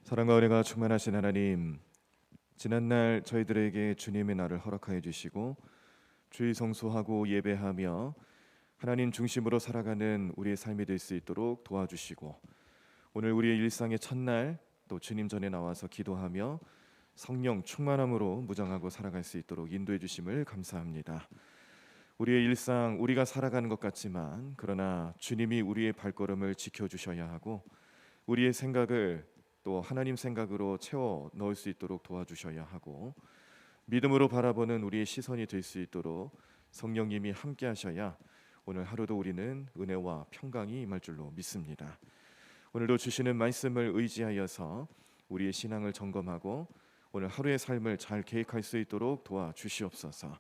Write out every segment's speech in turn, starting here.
사랑과 은혜가 충만하신 하나님, 지난날 저희들에게 주님의 날을 허락하여 주시고 주의 성수하고 예배하며 하나님 중심으로 살아가는 우리의 삶이 될 수 있도록 도와주시고, 오늘 우리의 일상의 첫날 또 주님 전에 나와서 기도하며 성령 충만함으로 무장하고 살아갈 수 있도록 인도해 주심을 감사합니다. 우리의 일상, 우리가 살아가는 것 같지만 그러나 주님이 우리의 발걸음을 지켜주셔야 하고, 우리의 생각을 또 하나님 생각으로 채워 넣을 수 있도록 도와주셔야 하고, 믿음으로 바라보는 우리의 시선이 될 수 있도록 성령님이 함께 하셔야 오늘 하루도 우리는 은혜와 평강이 임할 줄로 믿습니다. 오늘도 주시는 말씀을 의지하여서 우리의 신앙을 점검하고 오늘 하루의 삶을 잘 계획할 수 있도록 도와주시옵소서.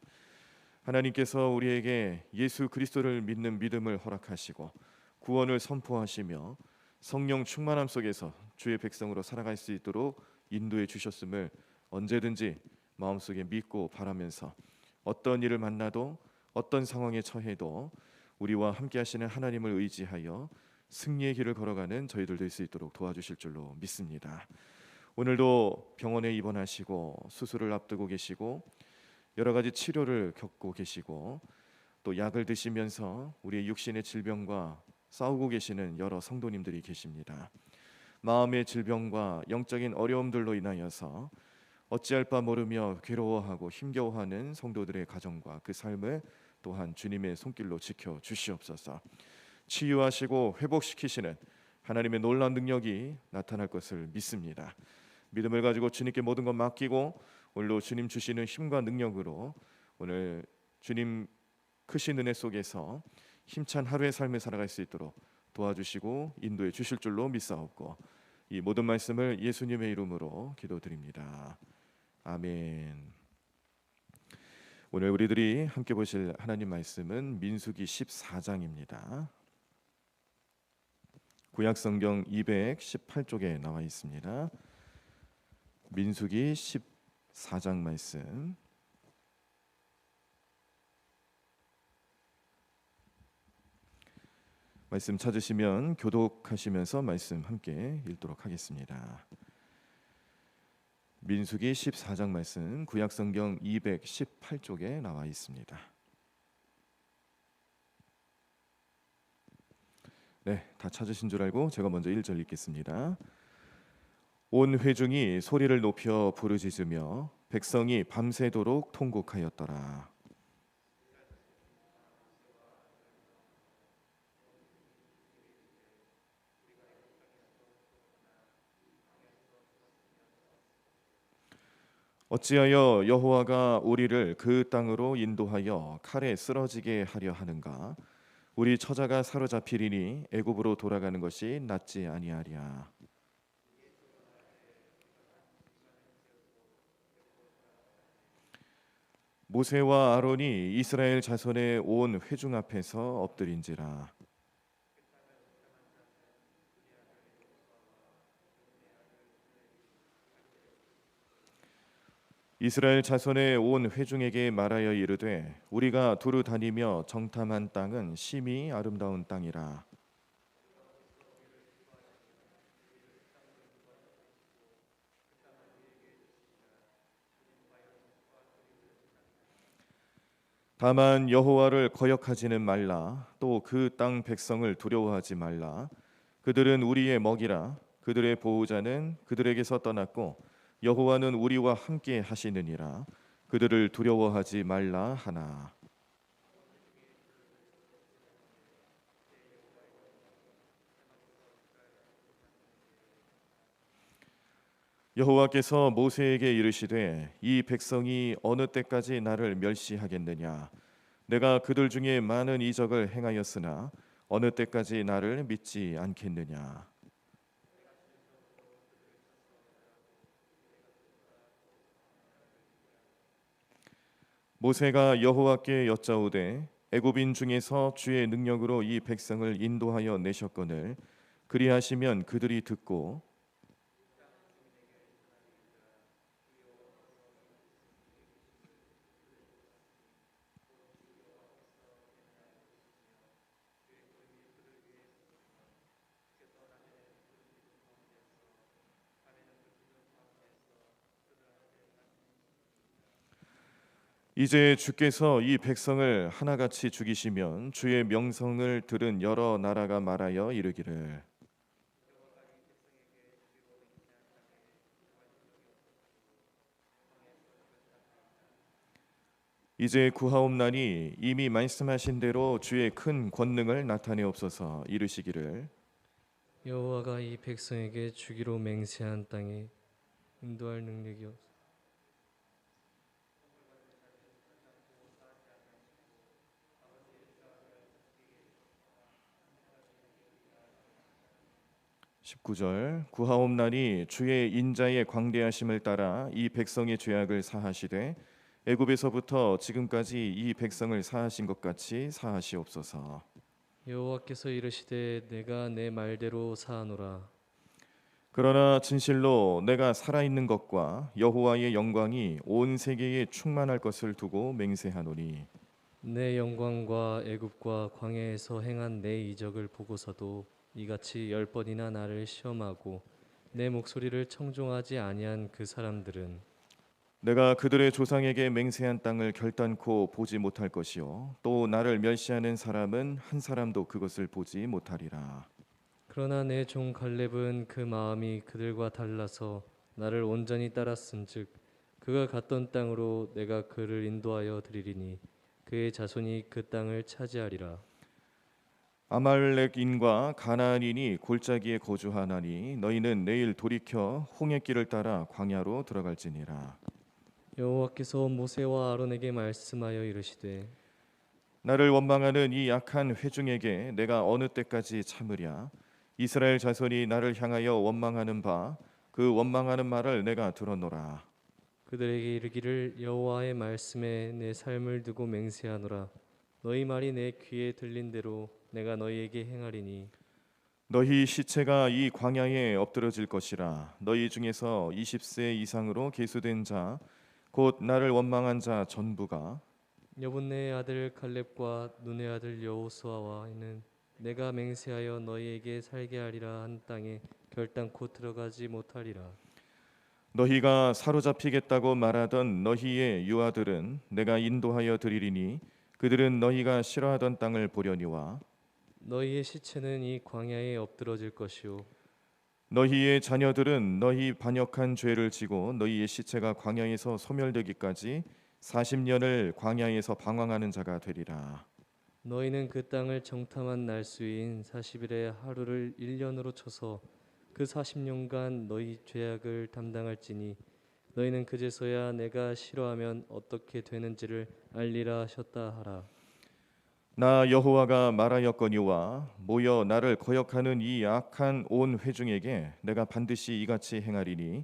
하나님께서 우리에게 예수 그리스도를 믿는 믿음을 허락하시고 구원을 선포하시며 성령 충만함 속에서 주의 백성으로 살아갈 수 있도록 인도해 주셨음을 언제든지 마음속에 믿고 바라면서 어떤 일을 만나도 어떤 상황에 처해도 우리와 함께 하시는 하나님을 의지하여 승리의 길을 걸어가는 저희들 될 수 있도록 도와주실 줄로 믿습니다. 오늘도 병원에 입원하시고 수술을 앞두고 계시고 여러 가지 치료를 겪고 계시고 또 약을 드시면서 우리의 육신의 질병과 싸우고 계시는 여러 성도님들이 계십니다. 마음의 질병과 영적인 어려움들로 인하여서 어찌할 바 모르며 괴로워하고 힘겨워하는 성도들의 가정과 그 삶을 또한 주님의 손길로 지켜 주시옵소서. 치유하시고 회복시키시는 하나님의 놀라운 능력이 나타날 것을 믿습니다. 믿음을 가지고 주님께 모든 것 맡기고 오늘도 주님 주시는 힘과 능력으로 오늘 주님 크신 은혜 속에서 힘찬 하루의 삶을 살아갈 수 있도록 도와주시고 인도해 주실 줄로 믿사옵고, 이 모든 말씀을 예수님의 이름으로 기도드립니다. 아멘. 오늘 우리들이 함께 보실 하나님 말씀은 민수기 14장입니다. 구약성경 218쪽에 나와 있습니다. 민수기 14장 말씀, 말씀 찾으시면 교독하시면서 말씀 함께 읽도록 하겠습니다. 민수기 14장 말씀 구약성경 218쪽에 나와 있습니다. 네, 다 찾으신 줄 알고 제가 먼저 1절 읽겠습니다. 온 회중이 소리를 높여 부르짖으며 백성이 밤새도록 통곡하였더라. 어찌하여 여호와가 우리를 그 땅으로 인도하여 칼에 쓰러지게 하려 하는가? 우리 처자가 사로잡히리니 애굽으로 돌아가는 것이 낫지 아니하랴. 모세와 아론이 이스라엘 자손의 온 회중 앞에서 엎드린지라. 이스라엘 자손의 온 회중에게 말하여 이르되 우리가 두루 다니며 정탐한 땅은 심히 아름다운 땅이라. 다만 여호와를 거역하지는 말라. 또 그 땅 백성을 두려워하지 말라. 그들은 우리의 먹이라. 그들의 보호자는 그들에게서 떠났고 여호와는 우리와 함께 하시느니라. 그들을 두려워하지 말라 하나. 여호와께서 모세에게 이르시되 이 백성이 어느 때까지 나를 멸시하겠느냐? 내가 그들 중에 많은 이적을 행하였으나 어느 때까지 나를 믿지 않겠느냐? 모세가 여호와께 여짜오되 애굽인 중에서 주의 능력으로 이 백성을 인도하여 내셨거늘 그리하시면 그들이 듣고 이제 주께서 이 백성을 하나같이 죽이시면 주의 명성을 들은 여러 나라가 말하여 이르기를 이제 구하옵나니 이미 말씀하신 대로 주의 큰 권능을 나타내옵소서. 이르시기를 여호와가 이 백성에게 주기로 맹세한 땅에 인도할 능력이 없. 19절 구하옵나니 주의 인자의 광대하심을 따라 이 백성의 죄악을 사하시되 애굽에서부터 지금까지 이 백성을 사하신 것 같이 사하시옵소서. 여호와께서 이르시되 내가 내 말대로 사하노라. 그러나 진실로 내가 살아있는 것과 여호와의 영광이 온 세계에 충만할 것을 두고 맹세하노니 내 영광과 애굽과 광야에서 행한 내 이적을 보고서도 이같이 10번이나 나를 시험하고 내 목소리를 청종하지 아니한 그 사람들은 내가 그들의 조상에게 맹세한 땅을 결단코 보지 못할 것이요 또 나를 멸시하는 사람은 한 사람도 그것을 보지 못하리라. 그러나 내 종 갈렙은 그 마음이 그들과 달라서 나를 온전히 따랐은즉 그가 갔던 땅으로 내가 그를 인도하여 드리리니 그의 자손이 그 땅을 차지하리라. 아말렉인과 가나안인이 골짜기에 거주하나니 너희는 내일 돌이켜 홍해 길을 따라 광야로 들어갈지니라. 여호와께서 모세와 아론에게 말씀하여 이르시되 나를 원망하는 이 악한 회중에게 내가 어느 때까지 참으랴. 이스라엘 자손이 나를 향하여 원망하는 바 그 원망하는 말을 내가 들었노라. 그들에게 이르기를 여호와의 말씀에 내 삶을 두고 맹세하노라. 너희 말이 내 귀에 들린 대로 내가 너희에게 행하리니 너희 시체가 이 광야에 엎드러질 것이라. 너희 중에서 20세 이상으로 계수된 자 곧 나를 원망한 자 전부가 여분네의 아들 갈렙과 눈의 아들 여호수아와 이는 내가 맹세하여 너희에게 살게 하리라 한 땅에 결단코 들어가지 못하리라. 너희가 사로잡히겠다고 말하던 너희의 유아들은 내가 인도하여 드리리니 그들은 너희가 싫어하던 땅을 보려니와 너희의 시체는 이 광야에 엎드러질 것이요 너희의 자녀들은 너희 반역한 죄를 지고 너희의 시체가 광야에서 소멸되기까지 40년을 광야에서 방황하는 자가 되리라. 너희는 그 땅을 정탐한 날수인 40일의 하루를 1년으로 쳐서 그 40년간 너희 죄악을 담당할지니 너희는 그제서야 내가 싫어하면 어떻게 되는지를 알리라 하셨다 하라. 나 여호와가 말하였거니와 모여 나를 거역하는 이 악한 온 회중에게 내가 반드시 이같이 행하리니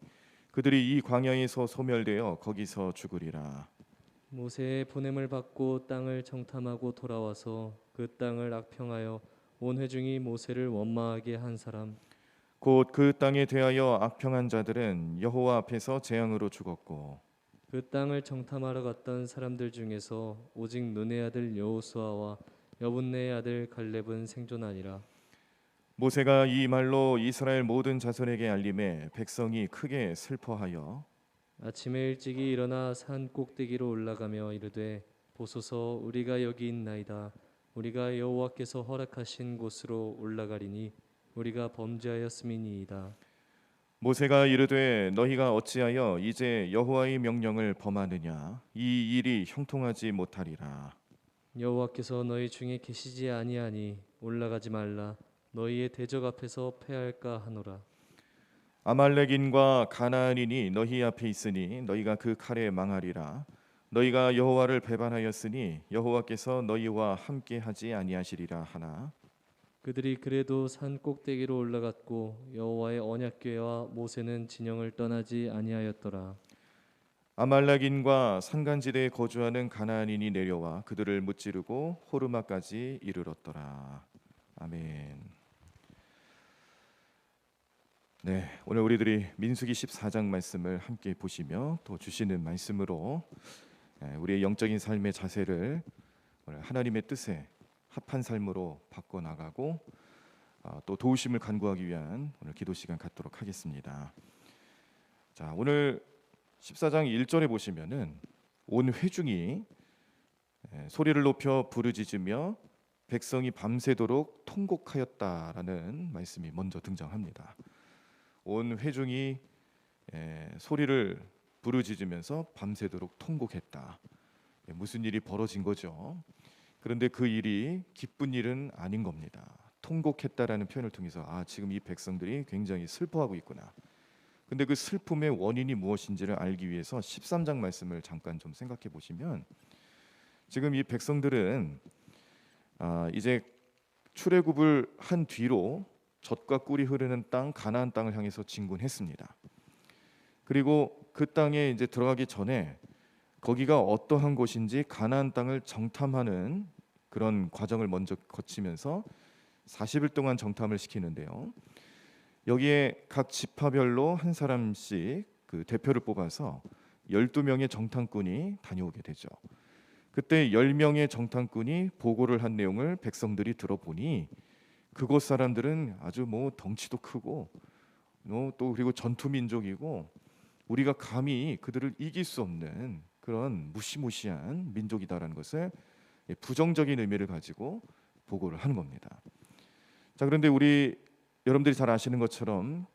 그들이 이 광야에서 소멸되어 거기서 죽으리라. 모세의 보냄을 받고 땅을 정탐하고 돌아와서 그 땅을 악평하여 온 회중이 모세를 원망하게 한 사람 곧 그 땅에 대하여 악평한 자들은 여호와 앞에서 재앙으로 죽었고 그 땅을 정탐하러 갔던 사람들 중에서 오직 눈의 아들 여호수아와 여분네의 아들 갈렙은 생존하니라. 모세가 이 말로 이스라엘 모든 자손에게 알림해 백성이 크게 슬퍼하여 아침에 일찍이 일어나 산 꼭대기로 올라가며 이르되 보소서 우리가 여기 있나이다. 우리가 여호와께서 허락하신 곳으로 올라가리니 우리가 범죄하였음이니이다. 모세가 이르되 너희가 어찌하여 이제 여호와의 명령을 범하느냐 이 일이 형통하지 못하리라. 여호와께서 너희 중에 계시지 아니하니 올라가지 말라. 너희의 대적 앞에서 패할까 하노라. 아말렉인과 가나안인이 너희 앞에 있으니 너희가 그 칼에 망하리라. 너희가 여호와를 배반하였으니 여호와께서 너희와 함께하지 아니하시리라 하나. 그들이 그래도 산 꼭대기로 올라갔고 여호와의 언약궤와 모세는 진영을 떠나지 아니하였더라. 아말렉인과 산간지대에 거주하는 가나안인이 내려와 그들을 무찌르고 호르마까지 이르렀더라. 아멘. 네, 오늘 우리들이 민수기 14장 말씀을 함께 보시며 또 주시는 말씀으로 우리의 영적인 삶의 자세를 오늘 하나님의 뜻에 합한 삶으로 바꿔 나가고 또 도우심을 간구하기 위한 오늘 기도 시간 갖도록 하겠습니다. 자, 오늘 14장 1절에 보시면은 온 회중이 소리를 높여 부르짖으며 백성이 밤새도록 통곡하였다라는 말씀이 먼저 등장합니다. 온 회중이 소리를 부르짖으면서 밤새도록 통곡했다. 무슨 일이 벌어진 거죠? 그런데 그 일이 기쁜 일은 아닌 겁니다. 통곡했다라는 표현을 통해서 지금 이 백성들이 굉장히 슬퍼하고 있구나. 근데 그 슬픔의 원인이 무엇인지를 알기 위해서 13장 말씀을 잠깐 좀 생각해 보시면, 지금 이 백성들은 이제 출애굽을 한 뒤로 젖과 꿀이 흐르는 땅 가나안 땅을 향해서 진군했습니다. 그리고 그 땅에 이제 들어가기 전에 거기가 어떠한 곳인지 가나안 땅을 정탐하는 그런 과정을 먼저 거치면서 40일 동안 정탐을 시키는데요. 여기에 각 지파별로 한 사람씩 그 대표를 뽑아서 12명의 정탐꾼이 다녀오게 되죠. 그때 10명의 정탐꾼이 보고를 한 내용을 백성들이 들어보니 그곳 사람들은 아주 덩치도 크고 또 그리고 전투 민족이고 우리가 감히 그들을 이길 수 없는 그런 무시무시한 민족이다라는 것을 부정적인 의미를 가지고 보고를 하는 겁니다. 자, 그런데 우리 여러분들이 잘 아시는 것처럼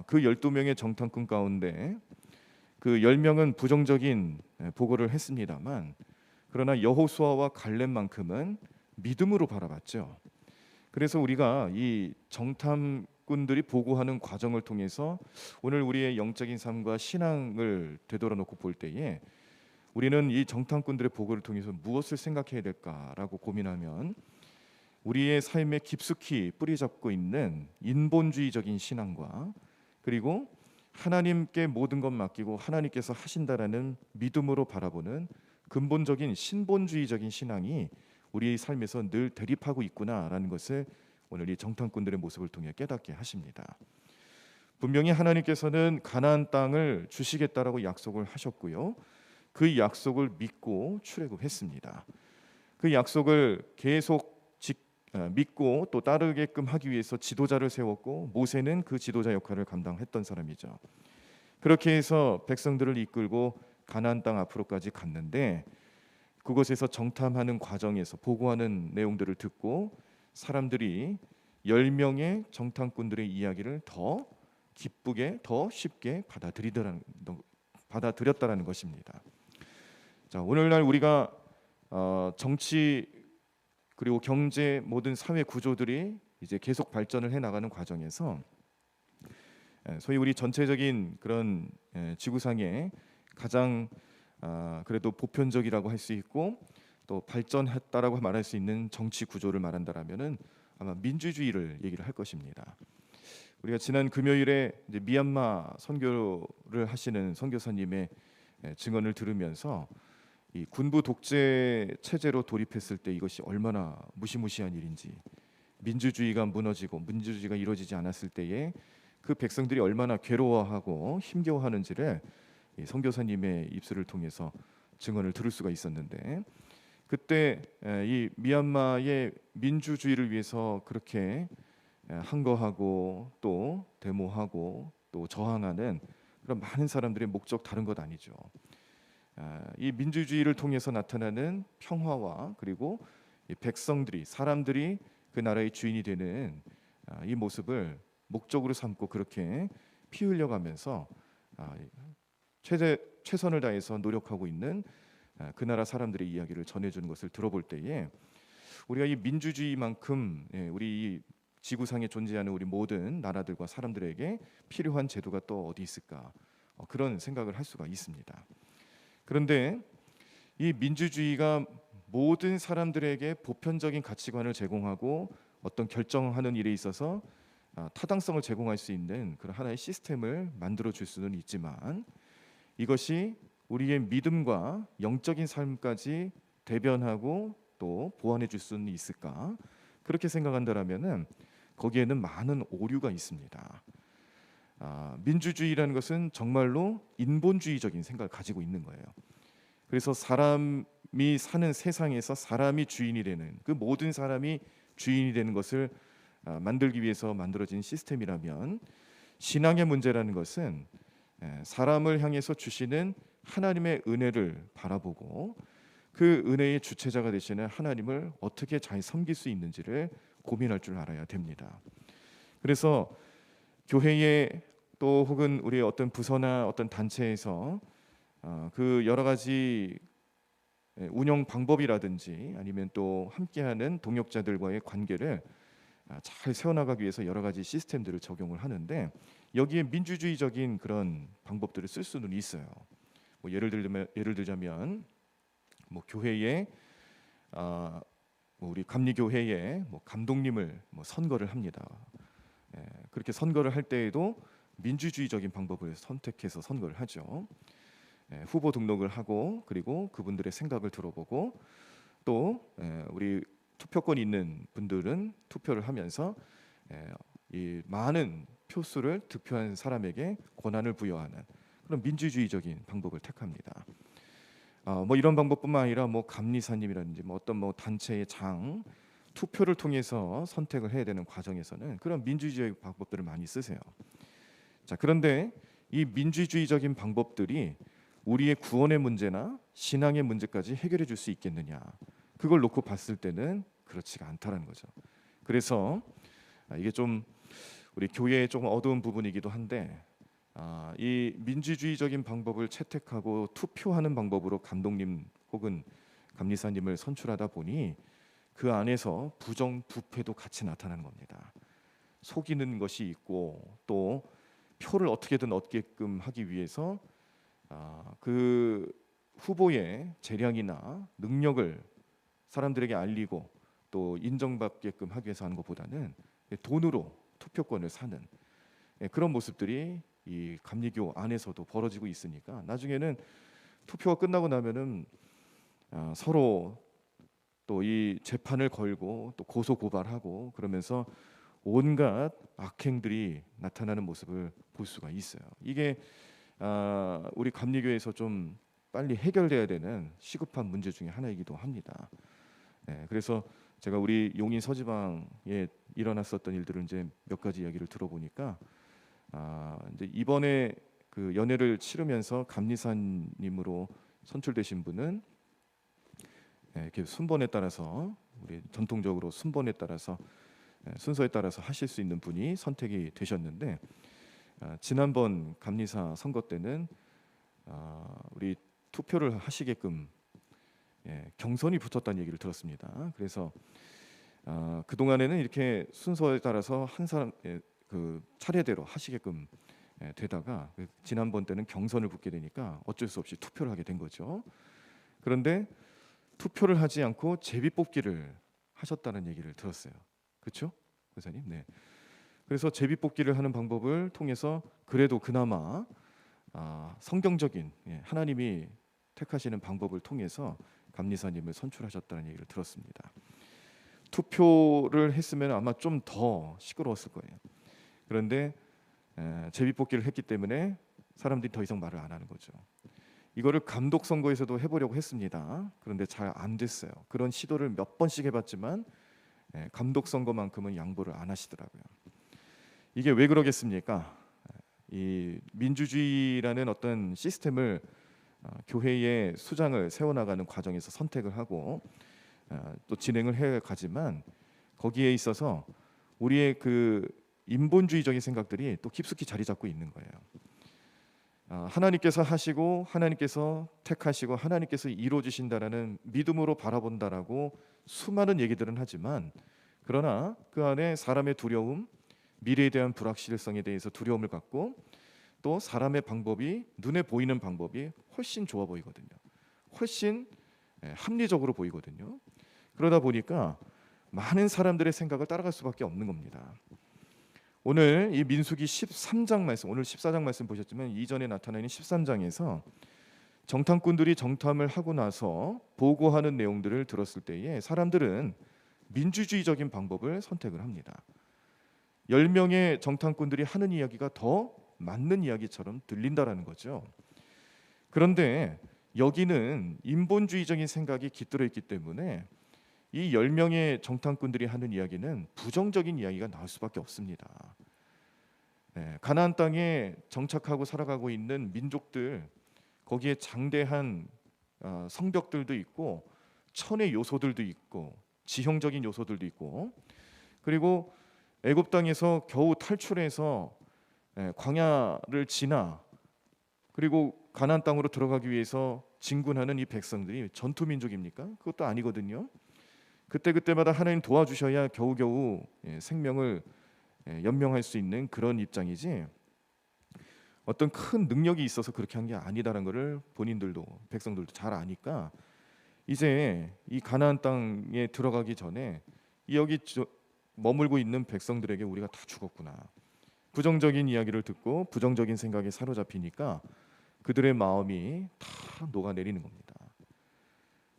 그 12명의 정탐꾼 가운데 그 10명은 부정적인 보고를 했습니다만, 그러나 여호수아와 갈렙만큼은 믿음으로 바라봤죠. 그래서 우리가 이 정탐꾼들이 보고하는 과정을 통해서 오늘 우리의 영적인 삶과 신앙을 되돌아놓고 볼 때에 우리는 이 정탐꾼들의 보고를 통해서 무엇을 생각해야 될까라고 고민하면, 우리의 삶에 깊숙이 뿌리 잡고 있는 인본주의적인 신앙과 그리고 하나님께 모든 것 맡기고 하나님께서 하신다라는 믿음으로 바라보는 근본적인 신본주의적인 신앙이 우리의 삶에서 늘 대립하고 있구나라는 것을 오늘 이 정탐꾼들의 모습을 통해 깨닫게 하십니다. 분명히 하나님께서는 가나안 땅을 주시겠다라고 약속을 하셨고요. 그 약속을 믿고 출애굽했습니다. 그 약속을 계속 믿고 또 따르게끔 하기 위해서 지도자를 세웠고, 모세는 그 지도자 역할을 감당했던 사람이죠. 그렇게 해서 백성들을 이끌고 가나안 땅 앞으로까지 갔는데, 그곳에서 정탐하는 과정에서 보고하는 내용들을 듣고 사람들이 10명의 정탐꾼들의 이야기를 더 기쁘게 더 쉽게 받아들였다라는 것입니다. 자, 오늘날 우리가 정치 그리고 경제 모든 사회 구조들이 이제 계속 발전을 해 나가는 과정에서 소위 우리 전체적인 그런 지구상의 가장 그래도 보편적이라고 할 수 있고 또 발전했다라고 말할 수 있는 정치 구조를 말한다라면은 아마 민주주의를 얘기를 할 것입니다. 우리가 지난 금요일에 이제 미얀마 선교를 하시는 선교사님의 증언을 들으면서 이 군부 독재 체제로 돌입했을 때 이것이 얼마나 무시무시한 일인지, 민주주의가 무너지고 민주주의가 이루어지지 않았을 때에 그 백성들이 얼마나 괴로워하고 힘겨워하는지를 이 선교사님의 입술을 통해서 증언을 들을 수가 있었는데, 그때 이 미얀마의 민주주의를 위해서 그렇게 항거하고 또 데모하고 또 저항하는 그런 많은 사람들의 목적 다른 것 아니죠. 이 민주주의를 통해서 나타나는 평화와 그리고 이 백성들이 사람들이 그 나라의 주인이 되는 이 모습을 목적으로 삼고 그렇게 피 흘려가면서 최선을 다해서 노력하고 있는 그 나라 사람들의 이야기를 전해주는 것을 들어볼 때에 우리가 이 민주주의만큼 우리 이 지구상에 존재하는 우리 모든 나라들과 사람들에게 필요한 제도가 또 어디 있을까, 그런 생각을 할 수가 있습니다. 그런데 이 민주주의가 모든 사람들에게 보편적인 가치관을 제공하고 어떤 결정하는 일에 있어서 타당성을 제공할 수 있는 그런 하나의 시스템을 만들어 줄 수는 있지만, 이것이 우리의 믿음과 영적인 삶까지 대변하고 또 보완해 줄 수는 있을까? 그렇게 생각한다라면은 거기에는 많은 오류가 있습니다. 민주주의라는 것은 정말로 인본주의적인 생각을 가지고 있는 거예요. 그래서 사람이 사는 세상에서 사람이 주인이 되는, 그 모든 사람이 주인이 되는 것을 만들기 위해서 만들어진 시스템이라면, 신앙의 문제라는 것은 사람을 향해서 주시는 하나님의 은혜를 바라보고 그 은혜의 주체자가 되시는 하나님을 어떻게 잘 섬길 수 있는지를 고민할 줄 알아야 됩니다. 그래서 교회에 또 혹은 우리 어떤 부서나 어떤 단체에서 그 여러 가지 운영 방법이라든지 아니면 또 함께하는 동역자들과의 관계를 잘 세워나가기 위해서 여러 가지 시스템들을 적용을 하는데 여기에 민주주의적인 그런 방법들을 쓸 수는 있어요. 뭐 예를 들자면 뭐 교회에 뭐 우리 감리교회에 뭐 감독님을 뭐 선거를 합니다. 그렇게 선거를 할 때에도 민주주의적인 방법을 선택해서 선거를 하죠. 후보 등록을 하고 그리고 그분들의 생각을 들어보고 또 우리 투표권 있는 분들은 투표를 하면서 이 많은 표수를 득표한 사람에게 권한을 부여하는 그런 민주주의적인 방법을 택합니다. 뭐 이런 방법뿐만 아니라 뭐 감리사님이라든지 뭐 어떤 뭐 단체의 장 투표를 통해서 선택을 해야 되는 과정에서는 그런 민주주의 방법들을 많이 쓰세요. 자, 그런데 이 민주주의적인 방법들이 우리의 구원의 문제나 신앙의 문제까지 해결해 줄 수 있겠느냐? 그걸 놓고 봤을 때는 그렇지가 않다라는 거죠. 그래서 이게 좀 우리 교회의 조금 어두운 부분이기도 한데 이 민주주의적인 방법을 채택하고 투표하는 방법으로 감독님 혹은 감리사님을 선출하다 보니 그 안에서 부정부패도 같이 나타나는 겁니다. 속이는 것이 있고 또 표를 어떻게든 얻게끔 하기 위해서 그 후보의 재량이나 능력을 사람들에게 알리고 또 인정받게끔 하기 위해서 하는 것보다는 돈으로 투표권을 사는 그런 모습들이 이 감리교 안에서도 벌어지고 있으니까 나중에는 투표가 끝나고 나면은 서로 또 이 재판을 걸고 또 고소 고발하고 그러면서 온갖 악행들이 나타나는 모습을 볼 수가 있어요. 이게 우리 감리교에서 좀 빨리 해결돼야 되는 시급한 문제 중에 하나이기도 합니다. 그래서 제가 우리 용인 서지방에 일어났었던 일들을 이제 몇 가지 이야기를 들어보니까 이제 이번에 그 연회를 치르면서 감리사님으로 선출되신 분은 이렇게 순번에 따라서 우리 전통적으로 순번에 따라서 순서에 따라서 하실 수 있는 분이 선택이 되셨는데 지난번 감리사 선거 때는 우리 투표를 하시게끔 경선이 붙었다는 얘기를 들었습니다. 그래서 그 동안에는 이렇게 순서에 따라서 한 사람 그 차례대로 하시게끔 되다가 지난번 때는 경선을 붙게 되니까 어쩔 수 없이 투표를 하게 된 거죠. 그런데 투표를 하지 않고 제비뽑기를 하셨다는 얘기를 들었어요. 그렇죠, 권사님? 네. 그래서 제비뽑기를 하는 방법을 통해서 그래도 그나마 성경적인 하나님이 택하시는 방법을 통해서 감리사님을 선출하셨다는 얘기를 들었습니다. 투표를 했으면 아마 좀 더 시끄러웠을 거예요. 그런데 제비뽑기를 했기 때문에 사람들이 더 이상 말을 안 하는 거죠. 이거를 감독 선거에서도 해보려고 했습니다. 그런데 잘 안 됐어요. 그런 시도를 몇 번씩 해봤지만 감독 선거만큼은 양보를 안 하시더라고요. 이게 왜 그러겠습니까? 이 민주주의라는 어떤 시스템을 교회의 수장을 세워나가는 과정에서 선택을 하고 또 진행을 해가지만 거기에 있어서 우리의 그 인본주의적인 생각들이 또 깊숙이 자리 잡고 있는 거예요. 하나님께서 하시고 하나님께서 택하시고 하나님께서 이루어 주신다라는 믿음으로 바라본다라고 수많은 얘기들은 하지만 그러나 그 안에 사람의 두려움, 미래에 대한 불확실성에 대해서 두려움을 갖고 또 사람의 방법이 눈에 보이는 방법이 훨씬 좋아 보이거든요. 훨씬 합리적으로 보이거든요. 그러다 보니까 많은 사람들의 생각을 따라갈 수밖에 없는 겁니다. 오늘 이 민수기 13장 말씀, 오늘 14장 말씀 보셨지만 이전에 나타나는 13장에서 정탐꾼들이 정탐을 하고 나서 보고하는 내용들을 들었을 때에 사람들은 민주주의적인 방법을 선택을 합니다. 10명의 정탐꾼들이 하는 이야기가 더 맞는 이야기처럼 들린다라는 거죠. 그런데 여기는 인본주의적인 생각이 깃들어 있기 때문에 이 10명의 정탐꾼들이 하는 이야기는 부정적인 이야기가 나올 수밖에 없습니다. 가나안 땅에 정착하고 살아가고 있는 민족들 거기에 장대한 성벽들도 있고 천의 요소들도 있고 지형적인 요소들도 있고, 그리고 애굽 땅에서 겨우 탈출해서 광야를 지나 그리고 가나안 땅으로 들어가기 위해서 진군하는 이 백성들이 전투 민족입니까? 그것도 아니거든요. 그때마다 하나님 도와주셔야 겨우겨우 생명을 연명할 수 있는 그런 입장이지, 어떤 큰 능력이 있어서 그렇게 한 게 아니다라는 것을 본인들도 백성들도 잘 아니까 이제 이 가나안 땅에 들어가기 전에 여기 머물고 있는 백성들에게 우리가 다 죽었구나, 부정적인 이야기를 듣고 부정적인 생각에 사로잡히니까 그들의 마음이 다 녹아내리는 겁니다.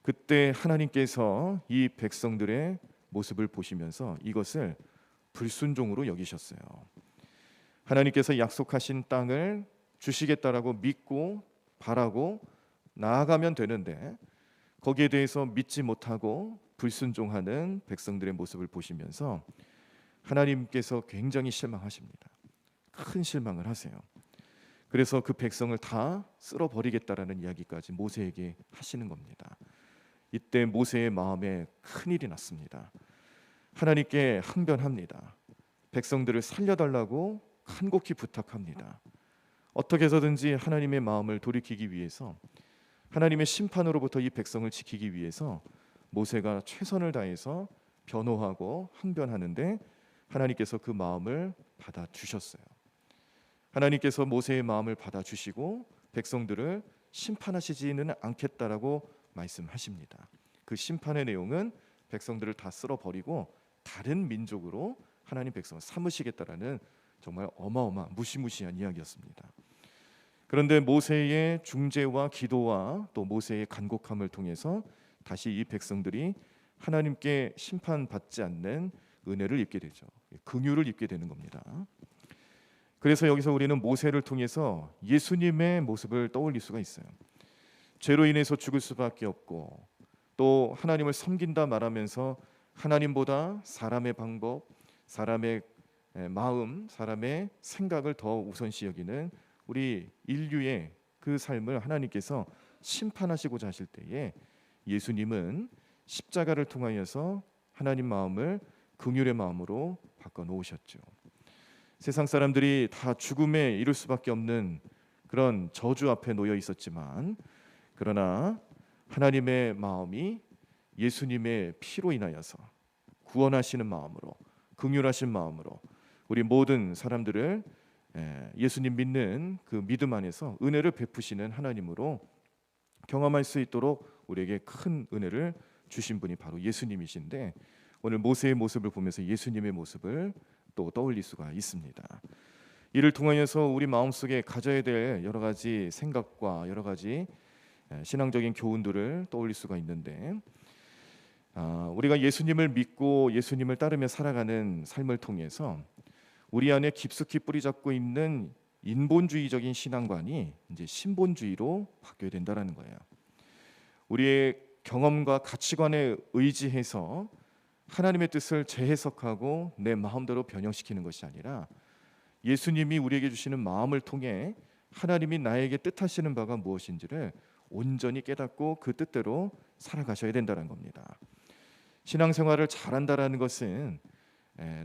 그때 하나님께서 이 백성들의 모습을 보시면서 이것을 불순종으로 여기셨어요. 하나님께서 약속하신 땅을 주시겠다라고 믿고 바라고 나아가면 되는데, 거기에 대해서 믿지 못하고 불순종하는 백성들의 모습을 보시면서 하나님께서 굉장히 실망하십니다. 큰 실망을 하세요. 그래서 그 백성을 다 쓸어버리겠다라는 이야기까지 모세에게 하시는 겁니다. 이때 모세의 마음에 큰일이 났습니다. 하나님께 항변합니다. 백성들을 살려달라고 간곡히 부탁합니다. 어떻게 해서든지 하나님의 마음을 돌이키기 위해서, 하나님의 심판으로부터 이 백성을 지키기 위해서 모세가 최선을 다해서 변호하고 항변하는데 하나님께서 그 마음을 받아주셨어요. 하나님께서 모세의 마음을 받아주시고 백성들을 심판하시지는 않겠다라고 말씀하십니다. 그 심판의 내용은 백성들을 다 쓸어버리고 다른 민족으로 하나님 백성을 삼으시겠다라는 정말 어마어마한 무시무시한 이야기였습니다. 그런데 모세의 중재와 기도와 또 모세의 간곡함을 통해서 다시 이 백성들이 하나님께 심판받지 않는 은혜를 입게 되죠. 긍휼을 입게 되는 겁니다. 그래서 여기서 우리는 모세를 통해서 예수님의 모습을 떠올릴 수가 있어요. 죄로 인해서 죽을 수밖에 없고 또 하나님을 섬긴다 말하면서 하나님보다 사람의 방법, 사람의 마음, 사람의 생각을 더 우선시 여기는 우리 인류의 그 삶을 하나님께서 심판하시고자 하실 때에 예수님은 십자가를 통하여서 하나님 마음을 긍휼의 마음으로 바꿔 놓으셨죠. 세상 사람들이 다 죽음에 이를 수밖에 없는 그런 저주 앞에 놓여 있었지만, 그러나 하나님의 마음이 예수님의 피로 인하여서 구원하시는 마음으로, 긍휼하신 마음으로 우리 모든 사람들을 예수님 믿는 그 믿음 안에서 은혜를 베푸시는 하나님으로 경험할 수 있도록 우리에게 큰 은혜를 주신 분이 바로 예수님이신데, 오늘 모세의 모습을 보면서 예수님의 모습을 또 떠올릴 수가 있습니다. 이를 통하여서 우리 마음속에 가져야 될 여러 가지 생각과 여러 가지 신앙적인 교훈들을 떠올릴 수가 있는데, 우리가 예수님을 믿고 예수님을 따르며 살아가는 삶을 통해서 우리 안에 깊숙이 뿌리 잡고 있는 인본주의적인 신앙관이 이제 신본주의로 바뀌어야 된다라는 거예요. 우리의 경험과 가치관에 의지해서 하나님의 뜻을 재해석하고 내 마음대로 변형시키는 것이 아니라 예수님이 우리에게 주시는 마음을 통해 하나님이 나에게 뜻하시는 바가 무엇인지를 온전히 깨닫고 그 뜻대로 살아가셔야 된다는 겁니다. 신앙생활을 잘한다라는 것은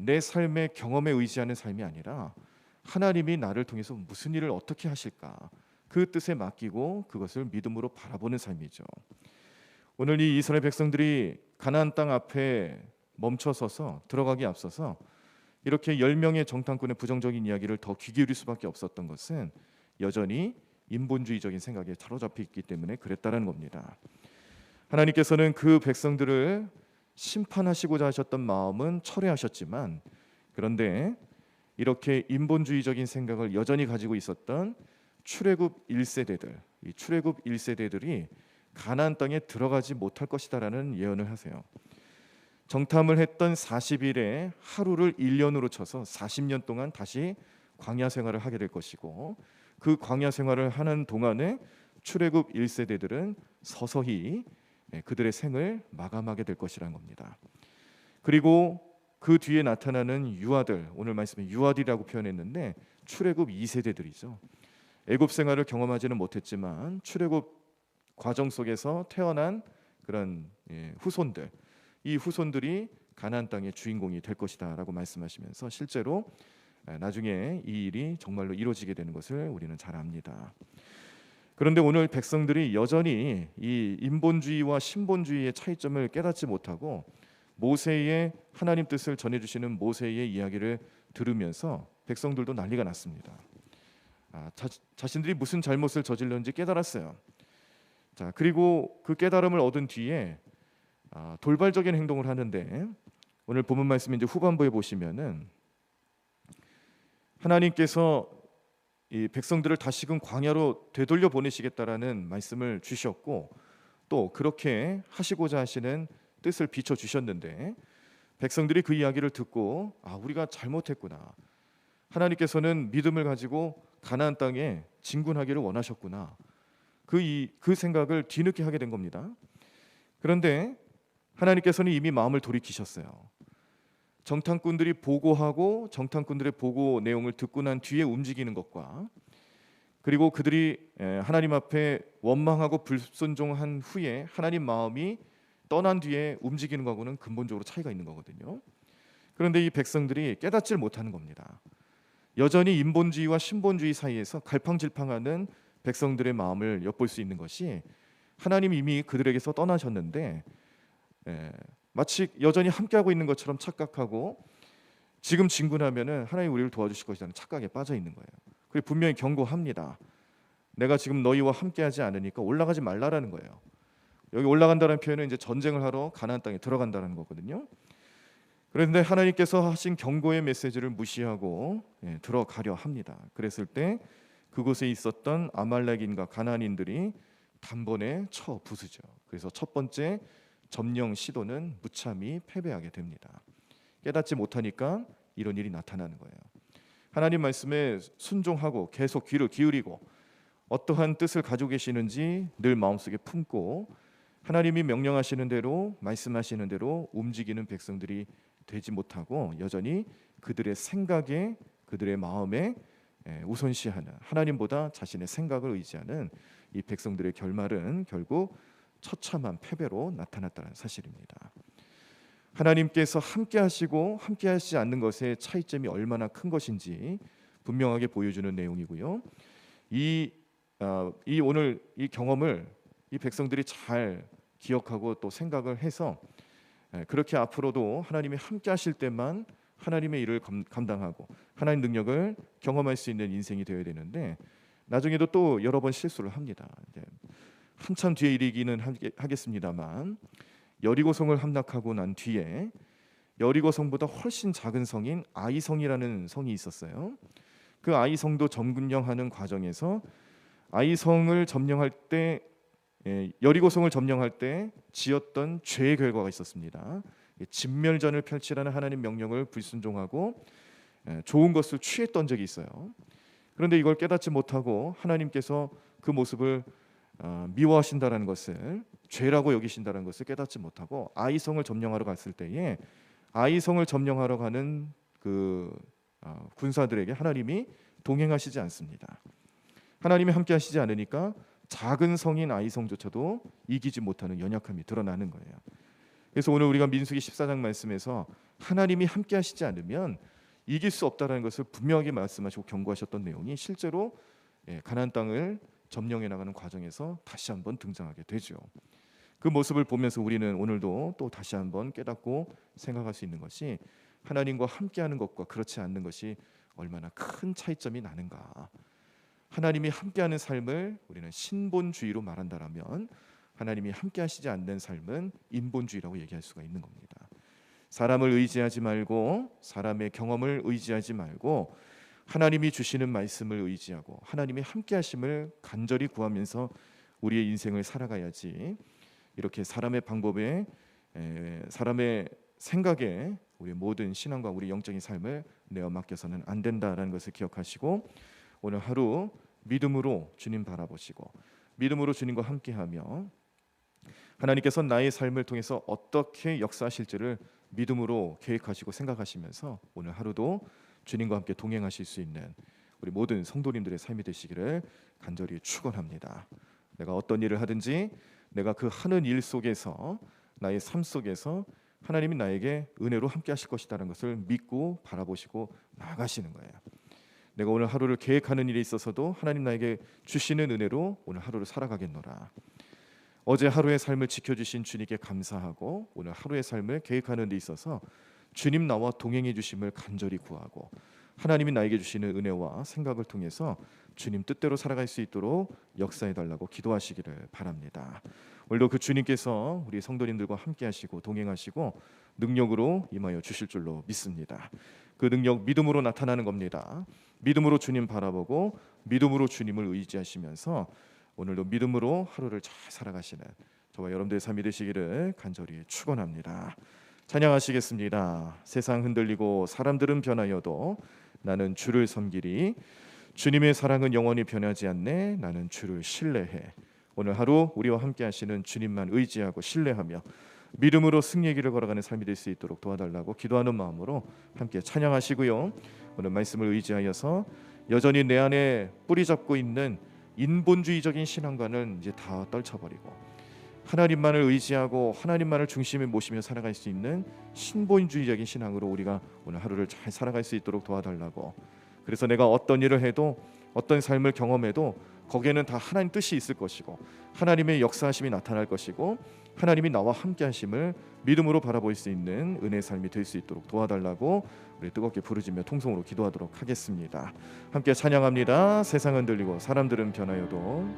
내 삶의 경험에 의지하는 삶이 아니라 하나님이 나를 통해서 무슨 일을 어떻게 하실까, 그 뜻에 맡기고 그것을 믿음으로 바라보는 삶이죠. 오늘 이 이스라엘 백성들이 가나안 땅 앞에 멈춰서서 들어가기 앞서서 이렇게 10명의 정탐꾼의 부정적인 이야기를 더 귀 기울일 수밖에 없었던 것은 여전히 인본주의적인 생각에 사로잡혀 있기 때문에 그랬다는 겁니다. 하나님께서는 그 백성들을 심판하시고자 하셨던 마음은 철회하셨지만, 그런데 이렇게 인본주의적인 생각을 여전히 가지고 있었던 출애굽 1세대들, 이 출애굽 1세대들이 가나안 땅에 들어가지 못할 것이다라는 예언을 하세요. 정탐을 했던 40일에 하루를 1년으로 쳐서 40년 동안 다시 광야 생활을 하게 될 것이고, 그 광야 생활을 하는 동안에 출애굽 1세대들은 서서히 그들의 생을 마감하게 될 것이라는 겁니다. 그리고 그 뒤에 나타나는 유아들, 오늘 말씀에 유아들이라고 표현했는데 출애굽 2세대들이죠. 애굽 생활을 경험하지는 못했지만 출애굽 과정 속에서 태어난 그런 후손들, 이 후손들이 가나안 땅의 주인공이 될 것이다라고 말씀하시면서 실제로 나중에 이 일이 정말로 이루어지게 되는 것을 우리는 잘 압니다. 그런데 오늘 백성들이 여전히 이 인본주의와 신본주의의 차이점을 깨닫지 못하고 모세의 하나님 뜻을 전해주시는 모세의 이야기를 들으면서 백성들도 난리가 났습니다. 자신들이 무슨 잘못을 저질렀는지 깨달았어요. 자, 그리고 그 깨달음을 얻은 뒤에 돌발적인 행동을 하는데, 오늘 본문 말씀 이제 후반부에 보시면은 하나님께서 이 백성들을 다시금 광야로 되돌려 보내시겠다라는 말씀을 주셨고, 또 그렇게 하시고자 하시는 뜻을 비춰 주셨는데, 백성들이 그 이야기를 듣고 우리가 잘못했구나, 하나님께서는 믿음을 가지고 가나안 땅에 진군하기를 원하셨구나, 그 생각을 뒤늦게 하게 된 겁니다. 그런데 하나님께서는 이미 마음을 돌이키셨어요. 정탐꾼들이 보고하고 정탐꾼들의 보고 내용을 듣고 난 뒤에 움직이는 것과, 그리고 그들이 하나님 앞에 원망하고 불순종한 후에 하나님 마음이 떠난 뒤에 움직이는 것하고는 근본적으로 차이가 있는 거거든요. 그런데 이 백성들이 깨닫질 못하는 겁니다. 여전히 인본주의와 신본주의 사이에서 갈팡질팡하는 백성들의 마음을 엿볼 수 있는 것이, 하나님이 이미 그들에게서 떠나셨는데 마치 여전히 함께하고 있는 것처럼 착각하고, 지금 진군하면은 하나님 우리를 도와주실 것이라는 착각에 빠져 있는 거예요. 그리고 분명히 경고합니다. 내가 지금 너희와 함께하지 않으니까 올라가지 말라라는 거예요. 여기 올라간다는 표현은 이제 전쟁을 하러 가나안 땅에 들어간다는 거거든요. 그런데 하나님께서 하신 경고의 메시지를 무시하고 들어가려 합니다. 그랬을 때 그곳에 있었던 아말렉인과 가나안인들이 단번에 쳐 부수죠. 그래서 첫 번째 점령 시도는 무참히 패배하게 됩니다. 깨닫지 못하니까 이런 일이 나타나는 거예요. 하나님 말씀에 순종하고 계속 귀를 기울이고 어떠한 뜻을 가지고 계시는지 늘 마음속에 품고 하나님이 명령하시는 대로, 말씀하시는 대로 움직이는 백성들이 되지 못하고 여전히 그들의 생각에, 그들의 마음에 우선시하는, 하나님보다 자신의 생각을 의지하는 이 백성들의 결말은 결국 처참한 패배로 나타났다는 사실입니다. 하나님께서 함께 하시고 함께 하시지 않는 것의 차이점이 얼마나 큰 것인지 분명하게 보여주는 내용이고요. 오늘 이 경험을 이 백성들이 잘 기억하고 또 생각을 해서 그렇게 앞으로도 하나님이 함께 하실 때만 하나님의 일을 감당하고 하나님 능력을 경험할 수 있는 인생이 되어야 되는데, 나중에도 또 여러 번 실수를 합니다. 한참 뒤에 일이기는 하겠습니다만, 여리고성을 함락하고 난 뒤에 여리고성보다 훨씬 작은 성인 아이성이라는 성이 있었어요. 그 아이성도 점령하는 과정에서 아이성을 점령할 때, 여리고성을 점령할 때 지었던 죄의 결과가 있었습니다. 진멸전을 펼치라는 하나님 명령을 불순종하고 좋은 것을 취했던 적이 있어요. 그런데 이걸 깨닫지 못하고 하나님께서 그 모습을 미워하신다는 것을, 죄라고 여기신다는 것을 깨닫지 못하고 아이성을 점령하러 갔을 때에 아이성을 점령하러 가는 그 군사들에게 하나님이 동행하시지 않습니다. 하나님이 함께 하시지 않으니까 작은 성인 아이성조차도 이기지 못하는 연약함이 드러나는 거예요. 그래서 오늘 우리가 민수기 14장 말씀에서 하나님이 함께 하시지 않으면 이길 수 없다라는 것을 분명하게 말씀하시고 경고하셨던 내용이 실제로 가나안 땅을 점령해 나가는 과정에서 다시 한번 등장하게 되죠. 그 모습을 보면서 우리는 오늘도 또 다시 한번 깨닫고 생각할 수 있는 것이, 하나님과 함께하는 것과 그렇지 않는 것이 얼마나 큰 차이점이 나는가. 하나님이 함께하는 삶을 우리는 신본주의로 말한다라면, 하나님이 함께하시지 않는 삶은 인본주의라고 얘기할 수가 있는 겁니다. 사람을 의지하지 말고, 사람의 경험을 의지하지 말고 하나님이 주시는 말씀을 의지하고 하나님이 함께하심을 간절히 구하면서 우리의 인생을 살아가야지, 이렇게 사람의 방법에, 사람의 생각에 우리 모든 신앙과 우리 영적인 삶을 내어 맡겨서는 안 된다라는 것을 기억하시고, 오늘 하루 믿음으로 주님 바라보시고 믿음으로 주님과 함께하며 하나님께서 나의 삶을 통해서 어떻게 역사하실지를 믿음으로 계획하시고 생각하시면서 오늘 하루도 주님과 함께 동행하실 수 있는 우리 모든 성도님들의 삶이 되시기를 간절히 축원합니다. 내가 어떤 일을 하든지 내가 그 하는 일 속에서 나의 삶 속에서 하나님이 나에게 은혜로 함께 하실 것이라는 것을 믿고 바라보시고 나아가시는 거예요. 내가 오늘 하루를 계획하는 일에 있어서도 하나님 나에게 주시는 은혜로 오늘 하루를 살아가겠노라. 어제 하루의 삶을 지켜주신 주님께 감사하고 오늘 하루의 삶을 계획하는 데 있어서 주님 나와 동행해 주심을 간절히 구하고 하나님이 나에게 주시는 은혜와 생각을 통해서 주님 뜻대로 살아갈 수 있도록 역사해 달라고 기도하시기를 바랍니다. 오늘도 그 주님께서 우리 성도님들과 함께 하시고 동행하시고 능력으로 임하여 주실 줄로 믿습니다. 그 능력 믿음으로 나타나는 겁니다. 믿음으로 주님 바라보고 믿음으로 주님을 의지하시면서 오늘도 믿음으로 하루를 잘 살아가시는 저와 여러분들의 삶이 되시기를 간절히 축원합니다. 찬양하시겠습니다. 세상 흔들리고 사람들은 변하여도 나는 주를 섬기리. 주님의 사랑은 영원히 변하지 않네. 나는 주를 신뢰해. 오늘 하루 우리와 함께 하시는 주님만 의지하고 신뢰하며 믿음으로 승리의 길을 걸어가는 삶이 될 수 있도록 도와달라고 기도하는 마음으로 함께 찬양하시고요. 오늘 말씀을 의지하여서 여전히 내 안에 뿌리 잡고 있는 인본주의적인 신앙관은 이제 다 떨쳐버리고 하나님만을 의지하고 하나님만을 중심에 모시며 살아갈 수 있는 신본주의적인 신앙으로 우리가 오늘 하루를 잘 살아갈 수 있도록 도와달라고. 그래서 내가 어떤 일을 해도 어떤 삶을 경험해도 거기에는 다 하나님 뜻이 있을 것이고 하나님의 역사하심이 나타날 것이고 하나님이 나와 함께 하심을 믿음으로 바라볼 수 있는 은혜의 삶이 될 수 있도록 도와달라고 우리 뜨겁게 부르짖며 통성으로 기도하도록 하겠습니다. 함께 찬양합니다. 세상은 들리고 사람들은 변하여도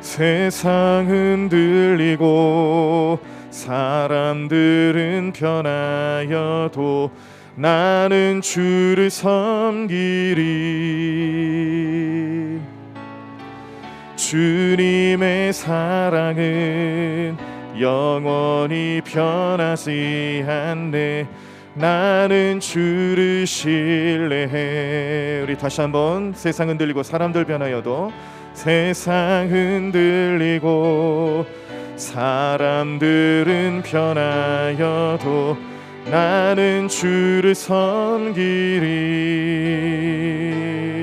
세상은 들리고 사람들은 변하여도 나는 주를 섬기리. 주님의 사랑은 영원히 변하지 않네. 나는 주를 신뢰해. 우리 다시 한번 세상은 들리고 사람들 변하여도 세상은 들리고 사람들은 변하여도 나는 주를 섬기리.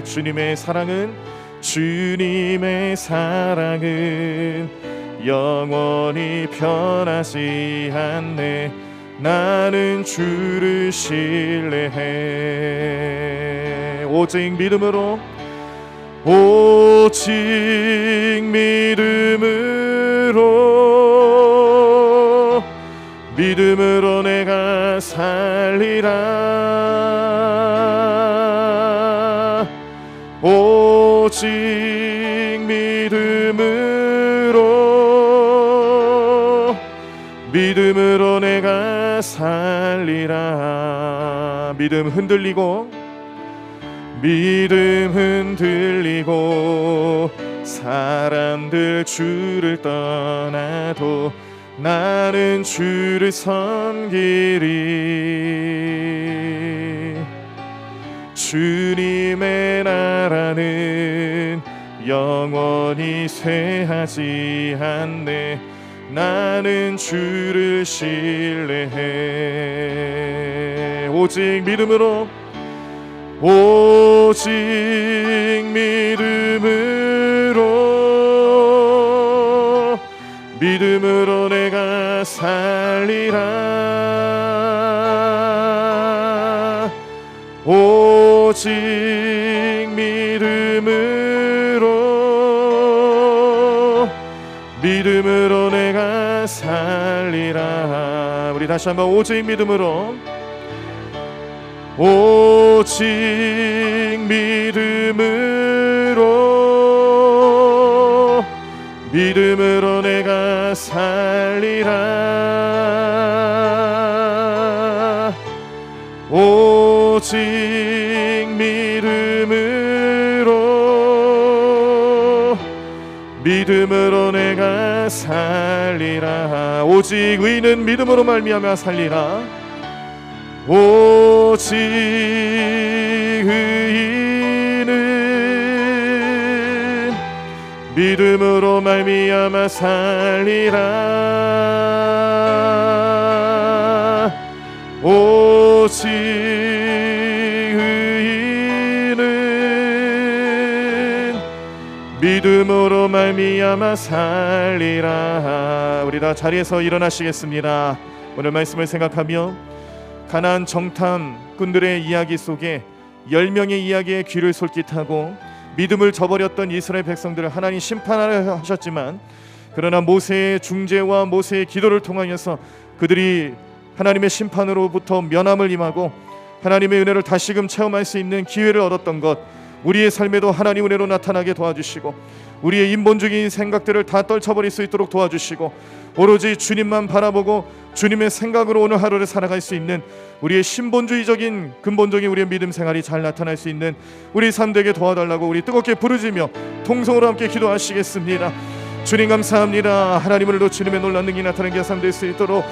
주님의 사랑은 영원히 변하지 않네. 나는 주를 신뢰해. 오직 믿음으로 내가 살리라. 오직 믿음으로 내가 살리라. 믿음 흔들리고 사람들 주를 떠나도 나는 주를 섬기리. 주님의 나라는 영원히 쇠하지 않네. 나는 주를 신뢰해. 오직 믿음으로 내가 살리라. 오직 믿음으로 내가 살리라. 우리 다시 한번 오직 믿음으로 내가 살리라. 오직 믿음으로 내가 살리라. 오직 의인은 믿음으로 말미암아 살리라. 오직 의인은 믿음으로 말미암아 살리라. 오직 믿음으로 말미암아 살리라. 우리 다 자리에서 일어나시겠습니다. 오늘 말씀을 생각하며 가나안 정탐꾼들의 이야기 속에 10명의 이야기에 귀를 솔깃하고 믿음을 저버렸던 이스라엘 백성들을 하나님 심판하려 하셨지만, 그러나 모세의 중재와 모세의 기도를 통하여서 그들이 하나님의 심판으로부터 면함을 임하고 하나님의 은혜를 다시금 체험할 수 있는 기회를 얻었던 것, 우리의 삶에도 하나님 은혜로 나타나게 도와주시고 우리의 인본주의인 생각들을 다 떨쳐버릴 수 있도록 도와주시고 오로지 주님만 바라보고 주님의 생각으로 오늘 하루를 살아갈 수 있는 우리의 신본주의적인 근본적인 우리의 믿음 생활이 잘 나타날 수 있는 우리 삶 되게 도와달라고 우리 뜨겁게 부르짖으며 통성으로 함께 기도하시겠습니다. 주님 감사합니다. 하나님 오늘도 주님의 놀라운 능력이 나타나는 게 삶 될 수 있도록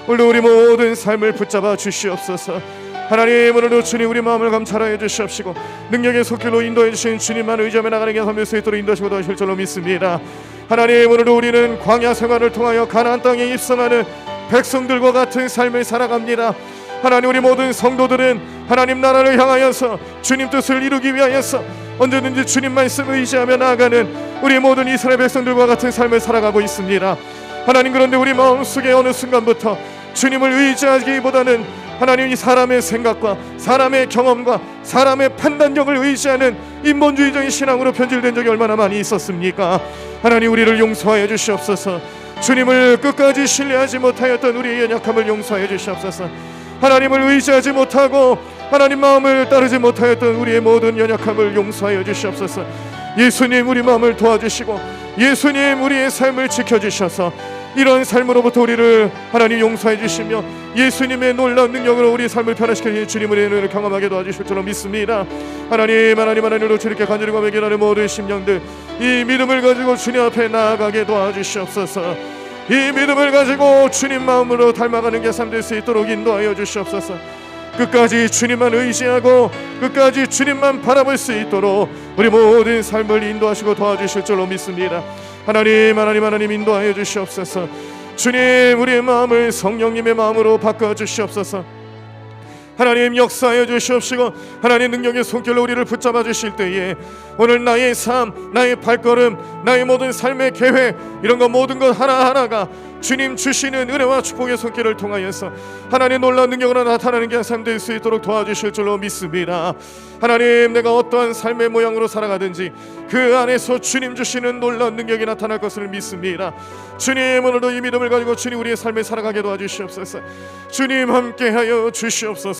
오늘도 우리 모든 삶을 붙잡아 주시옵소서. 하나님 오늘도 주님 우리 마음을 감찰하여 주시옵시고 능력의 속길로 인도해 주신 주님만 의지하며 나가는 게 삶 될 수 있도록 인도하시고 도와주실 줄로 믿습니다. 하나님 오늘도 우리는 광야 생활을 통하여 가나안 땅에 입성하는 백성들과 같은 삶을 살아갑니다. 하나님 우리 모든 성도들은 하나님 나라를 향하여서 주님 뜻을 이루기 위하여서 언제든지 주님 말씀을 의지하며 나아가는 우리 모든 이스라엘 백성들과 같은 삶을 살아가고 있습니다. 하나님 그런데 우리 마음속에 어느 순간부터 주님을 의지하기보다는 하나님 이 사람의 생각과 사람의 경험과 사람의 판단력을 의지하는 인본주의적인 신앙으로 변질된 적이 얼마나 많이 있었습니까? 하나님 우리를 용서하여 주시옵소서. 주님을 끝까지 신뢰하지 못하였던 우리의 연약함을 용서하여 주시옵소서. 하나님을 의지하지 못하고 하나님 마음을 따르지 못하였던 우리의 모든 연약함을 용서하여 주시옵소서. 예수님 우리 마음을 도와주시고 예수님 우리의 삶을 지켜주셔서 이런 삶으로부터 우리를 하나님 용서해 주시며 예수님의 놀라운 능력으로 우리의 삶을 변화시켜 주님의 은혜를 경험하게 도와주실 줄로 믿습니다. 하나님으로 주님께 간절히 고백하는 모든 심령들 이 믿음을 가지고 주님 앞에 나아가게 도와주시옵소서. 이 믿음을 가지고 주님 마음으로 닮아가는 게 삶 될 수 있도록 인도하여 주시옵소서. 끝까지 주님만 의지하고 끝까지 주님만 바라볼 수 있도록 우리 모든 삶을 인도하시고 도와주실 줄로 믿습니다. 하나님 인도하여 주시옵소서. 주님 우리의 마음을 성령님의 마음으로 바꿔 주시옵소서. 하나님 역사하여 주시옵시고 하나님 능력의 손길로 우리를 붙잡아 주실 때에 오늘 나의 삶, 나의 발걸음, 나의 모든 삶의 계획 이런 것 모든 것 하나하나가 주님 주시는 은혜와 축복의 손길을 통하여서 하나님 놀라운 능력으로 나타나는 게 삶 될 수 있도록 도와주실 줄로 믿습니다. 하나님 내가 어떠한 삶의 모양으로 살아가든지 그 안에서 주님 주시는 놀라운 능력이 나타날 것을 믿습니다. 주님 오늘도 이 믿음을 가지고 주님 우리의 삶을 살아가게 도와주시옵소서. 주님 함께하여 주시옵소서.